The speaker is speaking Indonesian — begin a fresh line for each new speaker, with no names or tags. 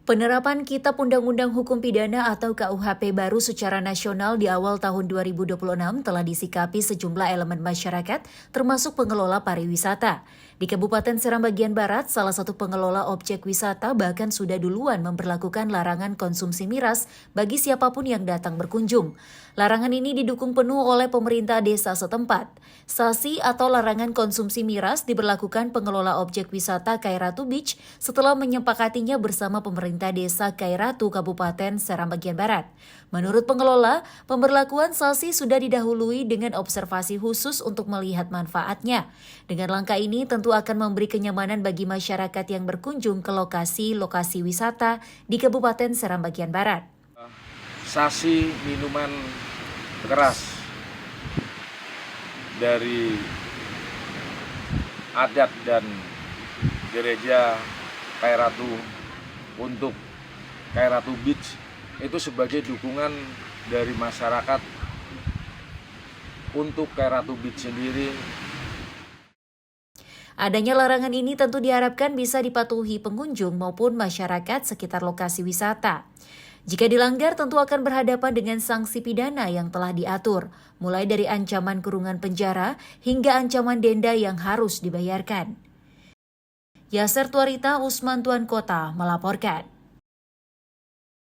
Penerapan Kitab Undang-Undang Hukum Pidana atau KUHP baru secara nasional di awal tahun 2026 telah disikapi sejumlah elemen masyarakat, termasuk pengelola pariwisata. Di Kabupaten Seram bagian Barat, salah satu pengelola objek wisata bahkan sudah duluan memberlakukan larangan konsumsi miras bagi siapapun yang datang berkunjung. Larangan ini didukung penuh oleh pemerintah desa setempat. Sanksi atau larangan konsumsi miras diberlakukan pengelola objek wisata Kairatu Beach setelah menyepakatinya bersama pemerintah desa Kairatu Kabupaten Seram bagian Barat. Menurut pengelola, pemberlakuan sanksi sudah didahului dengan observasi khusus untuk melihat manfaatnya. Dengan langkah ini tentu akan memberi kenyamanan bagi masyarakat yang berkunjung ke lokasi-lokasi wisata di Kabupaten Seram bagian Barat.
Sanksi minuman keras dari adat dan gereja Kairatu untuk Kairatu Beach itu sebagai dukungan dari masyarakat untuk Kairatu Beach sendiri.
Adanya larangan ini tentu diharapkan bisa dipatuhi pengunjung maupun masyarakat sekitar lokasi wisata. Jika dilanggar tentu akan berhadapan dengan sanksi pidana yang telah diatur, mulai dari ancaman kurungan penjara hingga ancaman denda yang harus dibayarkan. Yaser Tuarita, Usman Tuan Kota melaporkan.